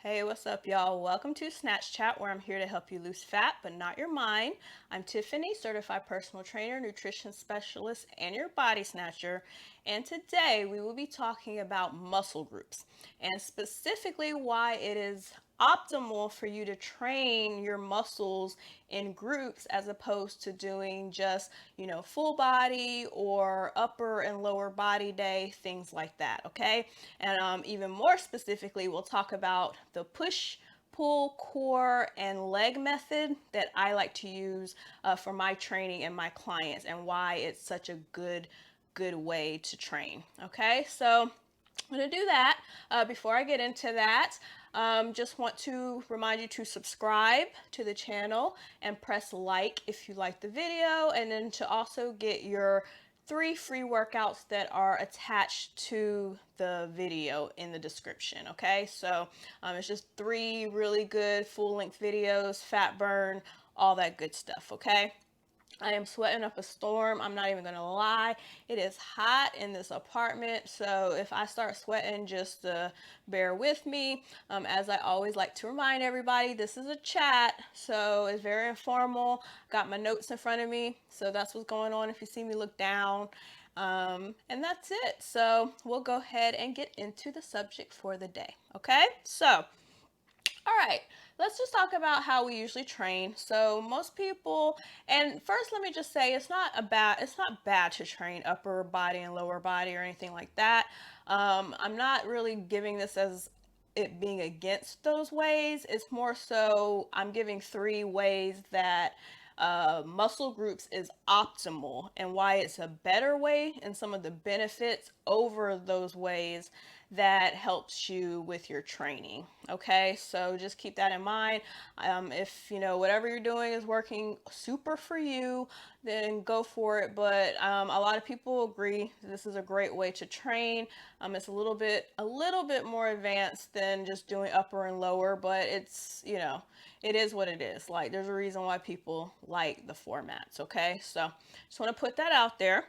Hey, what's up, y'all? Welcome to Snatch Chat, where I'm here to help you lose fat, but not your mind. I'm Tiffany, certified personal trainer, nutrition specialist, and your body snatcher. And today we will be talking about muscle groups and specifically why it is optimal for you to train your muscles in groups as opposed to doing just, full body or upper and lower body day, things like that, okay? And even more specifically, we'll talk about the push, pull, core, and leg method that I like to use for my training and my clients, and why it's such a good way to train. Okay, so I'm going to do that. Before I get into that, just want to remind you to subscribe to the channel and press like if you like the video, and then to also get your 3 free workouts that are attached to the video in the description. Okay, so it's just 3 really good full-length videos, fat burn, all that good stuff. Okay. I am sweating up a storm. I'm not even gonna lie. It is hot in this apartment, so if I start sweating, just bear with me. As I always like to remind everybody, this is a chat, so it's very informal. Got my notes in front of me, so that's what's going on if you see me look down. And that's it. So we'll go ahead and get into the subject for the day. Okay, so all right, let's just talk about how we usually train. So most people, and first let me just say it's not bad to train upper body and lower body or anything like that. I'm not really giving this as it being against those ways. It's more so I'm giving 3 ways that muscle groups is optimal and why it's a better way, and some of the benefits over those ways that helps you with your training. Okay, so just keep that in mind. If whatever you're doing is working super for you, then go for it. But a lot of people agree this is a great way to train. It's a little bit more advanced than just doing upper and lower, but it is what it is. Like, there's a reason why people like the formats. Okay, so just want to put that out there.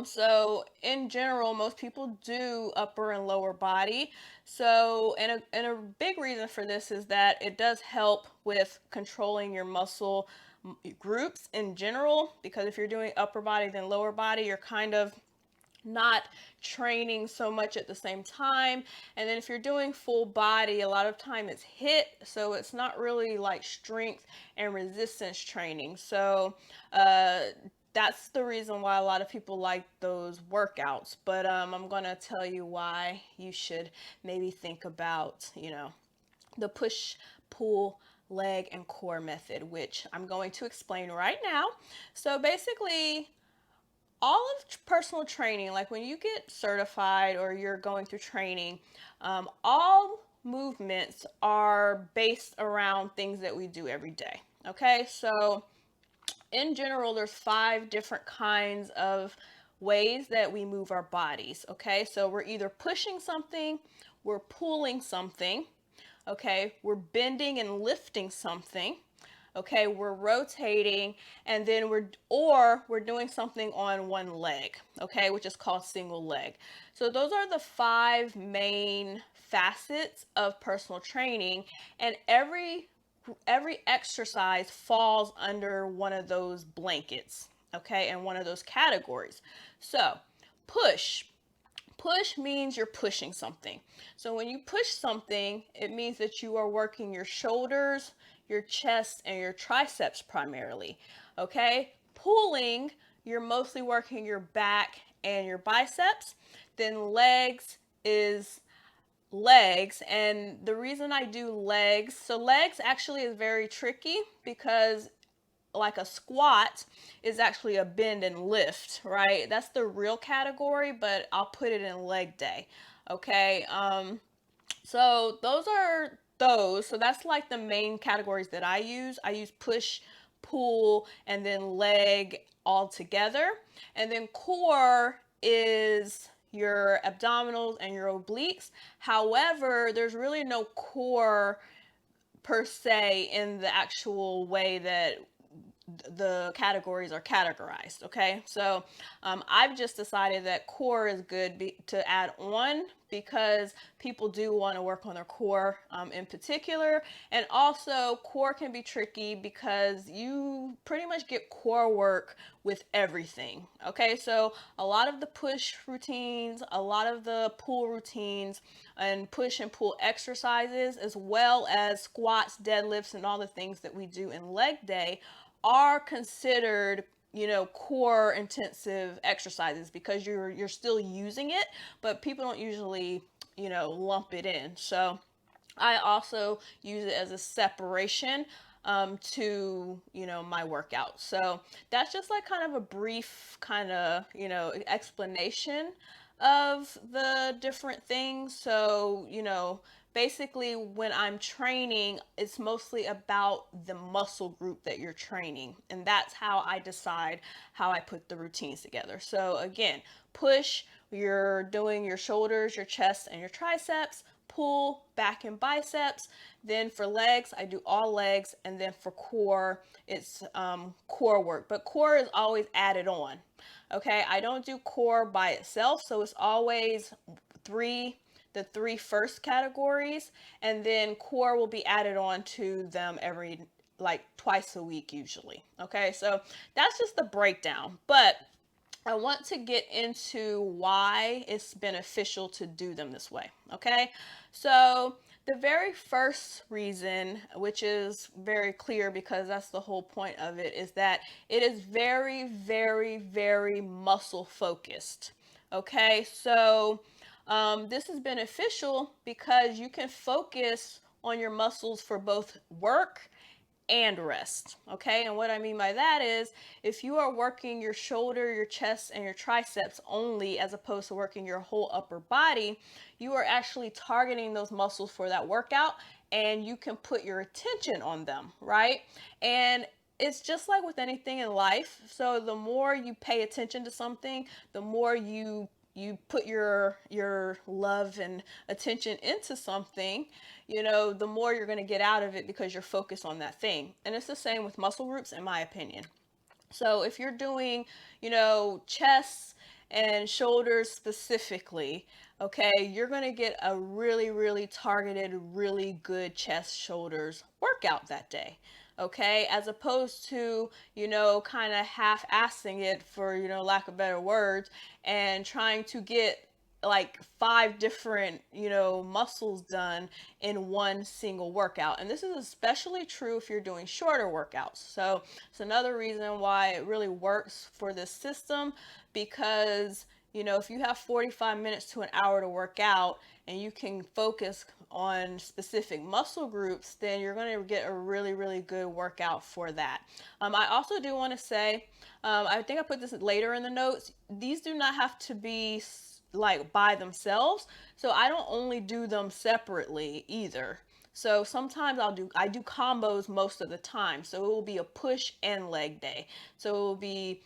So in general, most people do upper and lower body. So, and a big reason for this is that it does help with controlling your muscle groups in general, because if you're doing upper body then lower body, you're kind of not training so much at the same time. And then if you're doing full body, a lot of time it's hit, so it's not really like strength and resistance training. So that's the reason why a lot of people like those workouts. But I'm gonna tell you why you should maybe think about the push pull leg and core method, which I'm going to explain right now. So basically, all of personal training, like when you get certified or you're going through training, all movements are based around things that we do every day. Okay, so in general, there's 5 different kinds of ways that we move our bodies. Okay, so we're either pushing something, we're pulling something, okay, we're bending and lifting something, okay, we're rotating, and then we're doing something on one leg, okay, which is called single leg. So those are the 5 main facets of personal training, and every exercise falls under one of those blankets, okay, and one of those categories. So push push means you're pushing something. So when you push something, it means that you are working your shoulders, your chest, and your triceps primarily. Okay? Pulling, you're mostly working your back and your biceps. Then legs is legs, and the reason I do legs, so legs actually is very tricky because like a squat is actually a bend and lift, right? That's the real category, but I'll put it in leg day. Okay. So those are those. So that's like the main categories that I use. I use push, pull, and then leg all together. And then core is your abdominals and your obliques. However, there's really no core per se in the actual way that the categories are categorized. Okay, so I've just decided that core is good to add on because people do want to work on their core in particular. And also, core can be tricky because you pretty much get core work with everything. Okay, so a lot of the push routines, a lot of the pull routines, and push and pull exercises, as well as squats, deadlifts, and all the things that we do in leg day are considered, core intensive exercises because you're still using it, but people don't usually, lump it in. So I also use it as a separation to, my workout. So that's just like kind of a brief kind of, explanation of the different things. So, basically when I'm training, it's mostly about the muscle group that you're training. And that's how I decide how I put the routines together. So again, push, you're doing your shoulders, your chest, and your triceps. Pull, back and biceps. Then for legs, I do all legs. And then for core, it's core work. But core is always added on. Okay, I don't do core by itself. So it's always the three first categories. And then core will be added on to them every, like, twice a week usually. Okay, so that's just the breakdown. But I want to get into why it's beneficial to do them this way. Okay, so the very first reason, which is very clear because that's the whole point of it, is that it is very, very, very muscle focused. Okay, so this is beneficial because you can focus on your muscles for both work and rest. Okay, and what I mean by that is if you are working your shoulder, your chest, and your triceps only as opposed to working your whole upper body, you are actually targeting those muscles for that workout and you can put your attention on them, right? And it's just like with anything in life. So the more you pay attention to something, the more you put your love and attention into something, the more you're going to get out of it because you're focused on that thing. And it's the same with muscle groups, in my opinion. So if you're doing, chest and shoulders specifically, okay, you're going to get a really, really targeted, really good chest shoulders workout that day. Okay, as opposed to, kind of half-assing it, for, lack of better words, and trying to get like five different, muscles done in one single workout. And this is especially true if you're doing shorter workouts. So it's another reason why it really works for this system, because if you have 45 minutes to an hour to work out and you can focus on specific muscle groups, then you're going to get a really, really good workout for that. I also do want to say, I think I put this later in the notes, these do not have to be like by themselves. So I don't only do them separately either. So sometimes I do combos most of the time. So it will be a push and leg day. So it will be,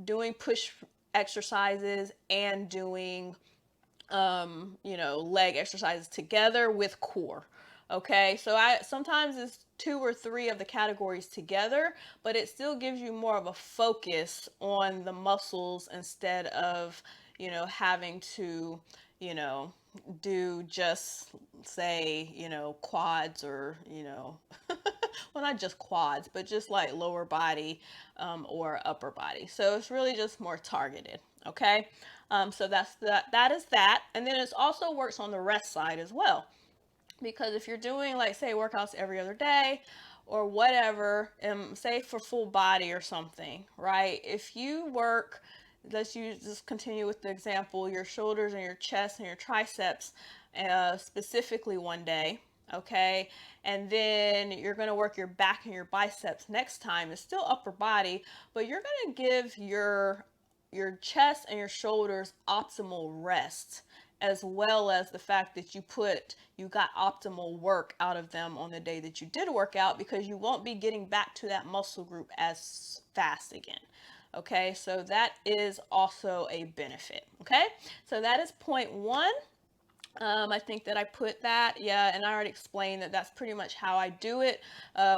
doing push exercises and doing leg exercises together with core. Okay, so I sometimes it's two or three of the categories together, but it still gives you more of a focus on the muscles instead of, having to, you know, do just say, quads or, well, not just quads, but just like lower body or upper body. So it's really just more targeted. Okay. So that is that. And then it also works on the rest side as well. Because if you're doing, like, say, workouts every other day or whatever, say for full body or something, right? If you work, let's just continue with the example, your shoulders and your chest and your triceps specifically one day, okay? And then you're going to work your back and your biceps next time. It's still upper body, but you're going to give your chest and your shoulders optimal rest, as well as the fact that you got optimal work out of them on the day that you did work out, because you won't be getting back to that muscle group as fast again. Okay, so that is also a benefit. Okay, so that is point one. I think that I put that, yeah, and I already explained that that's pretty much how I do it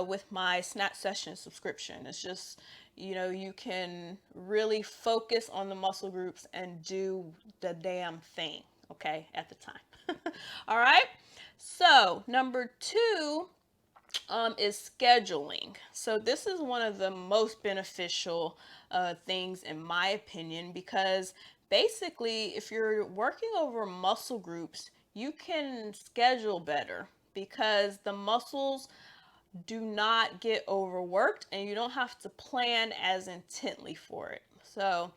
with my Snatch Session subscription. It's just, you can really focus on the muscle groups and do the damn thing, okay, at the time. All right. So, number two is scheduling. So this is one of the most beneficial things in my opinion, because basically if you're working over muscle groups, you can schedule better because the muscles do not get overworked and you don't have to plan as intently for it. So,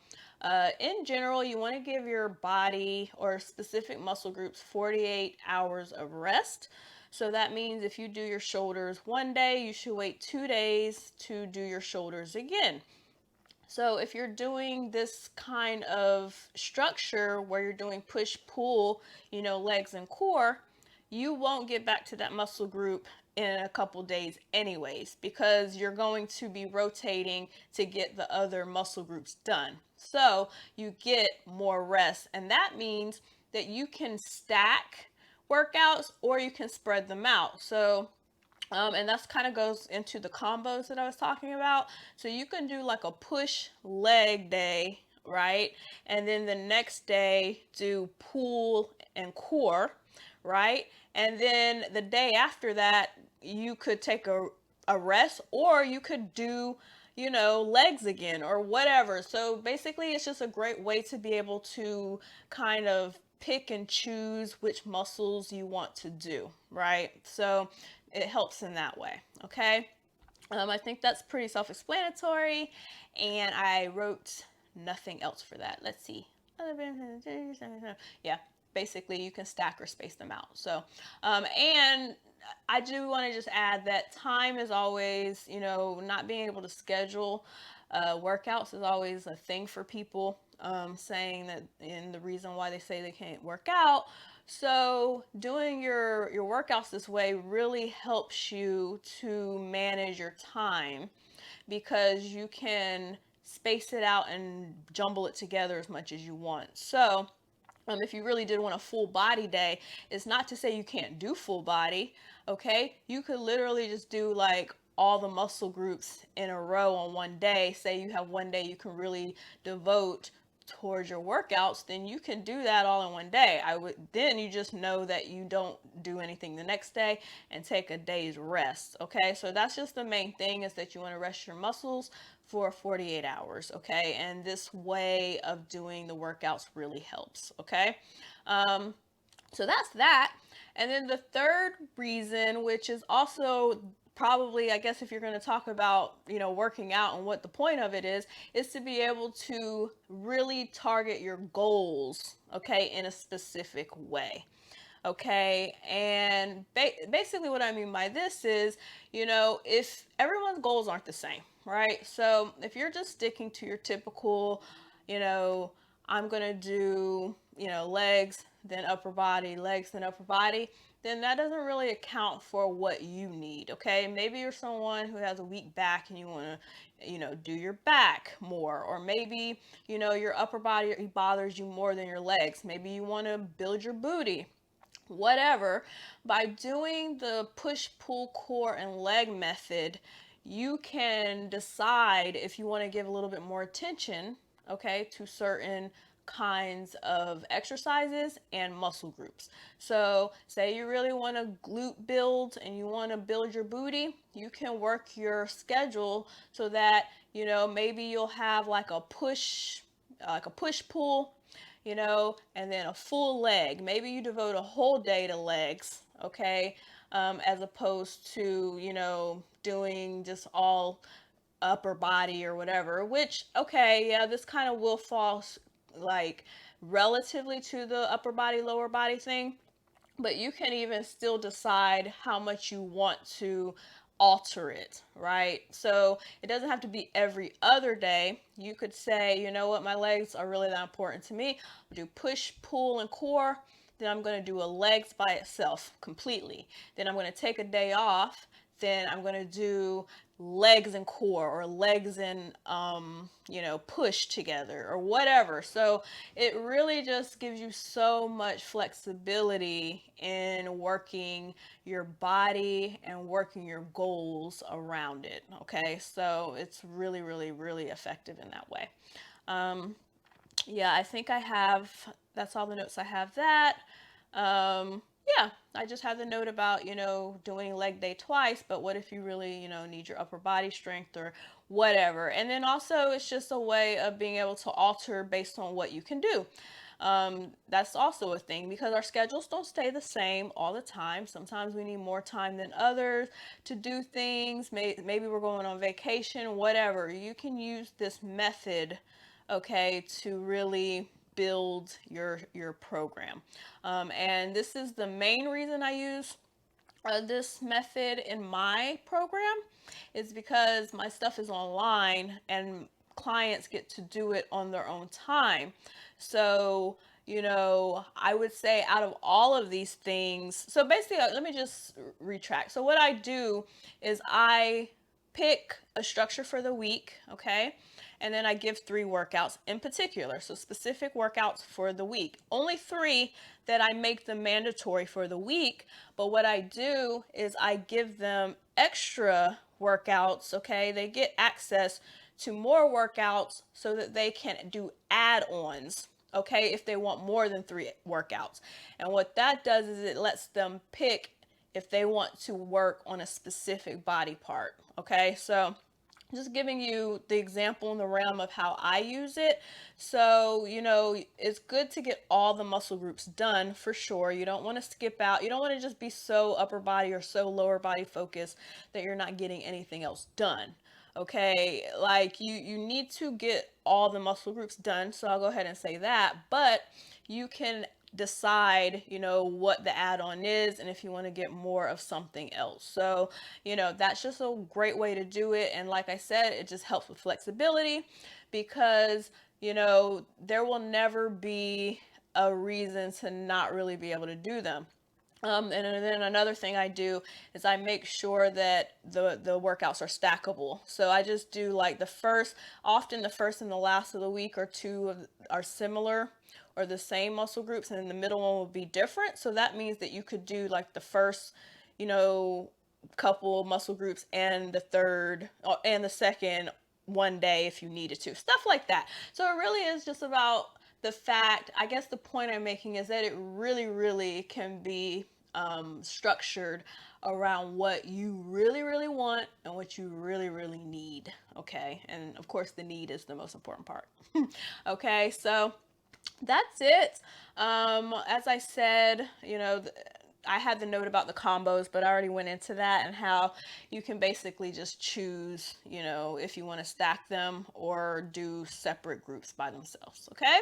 in general, you want to give your body or specific muscle groups 48 hours of rest. So that means if you do your shoulders one day, you should wait 2 days to do your shoulders again. So if you're doing this kind of structure where you're doing push pull, legs and core, you won't get back to that muscle group in a couple days anyways, because you're going to be rotating to get the other muscle groups done. So you get more rest, and that means that you can stack workouts or you can spread them out. So and that's kind of goes into the combos that I was talking about. So you can do like a push leg day, right? And then the next day do pull and core, right? And then the day after that, you could take a rest, or you could do, legs again or whatever. So basically, it's just a great way to be able to kind of pick and choose which muscles you want to do, right? So it helps in that way. Okay. I think that's pretty self explanatory. And I wrote nothing else for that. Let's see. Yeah. Basically, you can stack or space them out. So, and I do want to just add that time is always, not being able to schedule workouts is always a thing for people, saying that, and the reason why they say they can't work out. So doing your workouts this way really helps you to manage your time, because you can space it out and jumble it together as much as you want. So if you really did want a full body day, it's not to say you can't do full body, okay? You could literally just do like all the muscle groups in a row on one day. Say you have one day you can really devote towards your workouts, then you can do that all in one day. Then you just know that you don't do anything the next day and take a day's rest, okay? So that's just the main thing, is that you want to rest your muscles for 48 hours, okay? And this way of doing the workouts really helps, okay? Um, so that's that. And then the third reason, which is also probably, I guess, if you're going to talk about, working out and what the point of it is to be able to really target your goals, okay, in a specific way. Okay, and basically what I mean by this is, if everyone's goals aren't the same, right? So if you're just sticking to your typical, you know, I'm gonna do, legs, then upper body, legs, then upper body, then that doesn't really account for what you need, okay? Maybe you're someone who has a weak back and you wanna, do your back more, or maybe, your upper body bothers you more than your legs. Maybe you wanna build your booty, whatever. By doing the push pull core and leg method, you can decide if you want to give a little bit more attention, okay, to certain kinds of exercises and muscle groups. So say you really want to glute build and you want to build your booty, you can work your schedule so that, maybe you'll have like a push pull, and then a full leg. Maybe you devote a whole day to legs, okay, as opposed to, doing just all upper body or whatever, which, okay, yeah, this kind of will fall like relatively to the upper body, lower body thing, but you can even still decide how much you want to alter it, right? So it doesn't have to be every other day. You could say, you know what, my legs are really that important to me. I'll do push, pull, and core. Then I'm going to do a legs by itself completely. Then I'm going to take a day off then I'm going to do legs and core, or legs and push together, or whatever. So it really just gives you so much flexibility in working your body and working your goals around it. Okay, so it's really, really, really effective in that way. um, yeah, I think I have, that's all the notes I have. That yeah, I just have the note about, doing leg day twice, but what if you really, need your upper body strength or whatever. And then also it's just a way of being able to alter based on what you can do. That's also a thing, because our schedules don't stay the same all the time. Sometimes we need more time than others to do things. Maybe we're going on vacation, whatever. You can use this method, okay, to really build your program. And this is the main reason I use this method in my program, is because my stuff is online and clients get to do it on their own time. So, I would say out of all of these things, so basically, let me just retract. So, what I do is I pick a structure for the week, okay? And then I give 3 workouts in particular. So specific workouts for the week. Only 3 that I make them mandatory for the week. But what I do is I give them extra workouts, okay? They get access to more workouts so that they can do add-ons, okay, if they want more than 3 workouts. And what that does is it lets them pick if they want to work on a specific body part, okay? So just giving you the example in the realm of how I use it. So, it's good to get all the muscle groups done for sure. You don't want to skip out. You don't want to just be so upper body or so lower body focused that you're not getting anything else done. Okay, like you need to get all the muscle groups done. So I'll go ahead and say that, but you can decide, what the add-on is, and if you want to get more of something else. So, that's just a great way to do it. And like I said, it just helps with flexibility, because, there will never be a reason to not really be able to do them. And then another thing I do is I make sure that the workouts are stackable. So I just do like often the first and the last of the week or two are similar or the same muscle groups, and then the middle one will be different. So that means that you could do like the first, you know, couple muscle groups and the third and the second one day if you needed to, stuff like that. So it really is just about the fact, I guess the point I'm making is that it really, really can be structured around what you really, really want and what you really, really need. Okay. And of course, the need is the most important part. Okay. So that's it. As I said, I had the note about the combos, but I already went into that and how you can basically just choose, if you want to stack them or do separate groups by themselves. Okay.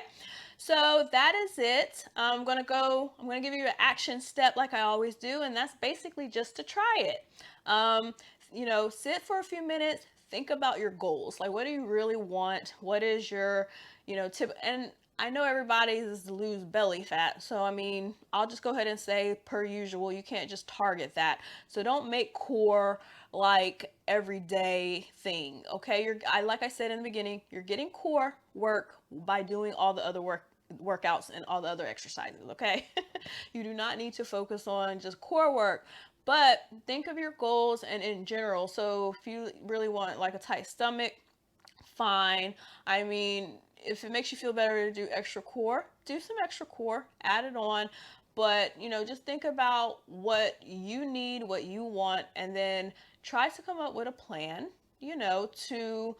So that is it. I'm going to give you an action step like I always do. And that's basically just to try it. Sit for a few minutes, think about your goals. Like, what do you really want? What is your, tip? And I know everybody's is to lose belly fat. So, I mean, I'll just go ahead and say, per usual, you can't just target that. So don't make core like everyday thing. Okay. Like I said in the beginning, you're getting core work by doing all the other workouts and all the other exercises. Okay. You do not need to focus on just core work, but think of your goals and in general. So if you really want like a tight stomach, fine. I mean, if it makes you feel better to do extra core, do some extra core, add it on. But, just think about what you need, what you want, and then try to come up with a plan, to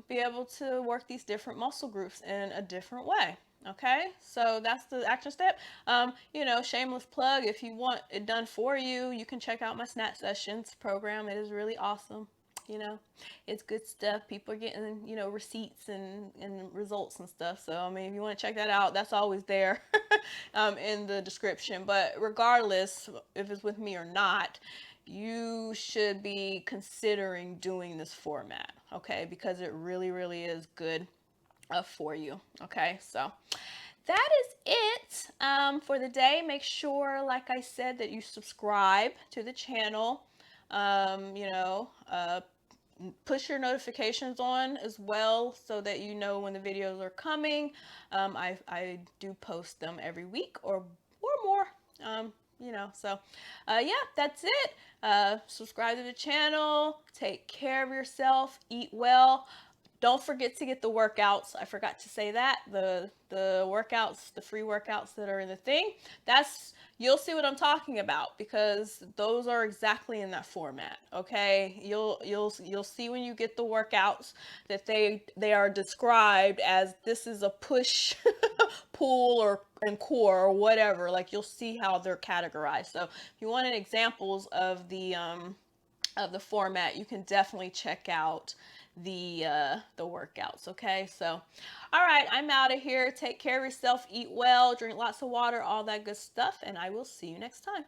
be able to work these different muscle groups in a different way. Okay, so that's the action step. Shameless plug, if you want it done for you, you can check out my Snatch Sessions program. It is really awesome. It's good stuff. People are getting, receipts and results and stuff. So, I mean, if you want to check that out, that's always there in the description. But regardless if it's with me or not, you should be considering doing this format, okay? Because it really, really is good for you, okay? So that is it for the day. Make sure, like I said, that you subscribe to the channel. You know, push your notifications on as well so that you know when the videos are coming. I do post them every week or more. You know, so yeah, that's it. Subscribe to the channel, take care of yourself, eat well. Don't forget to get the workouts. I forgot to say that. The workouts, the free workouts that are in the thing. That's, you'll see what I'm talking about because those are exactly in that format. Okay? You'll see when you get the workouts that they are described as this is a push pull or and core or whatever. Like you'll see how they're categorized. So if you wanted examples of the format, you can definitely check out the workouts. Okay, so all right, I'm out of here. Take care of yourself, eat well, drink lots of water, all that good stuff, and I will see you next time.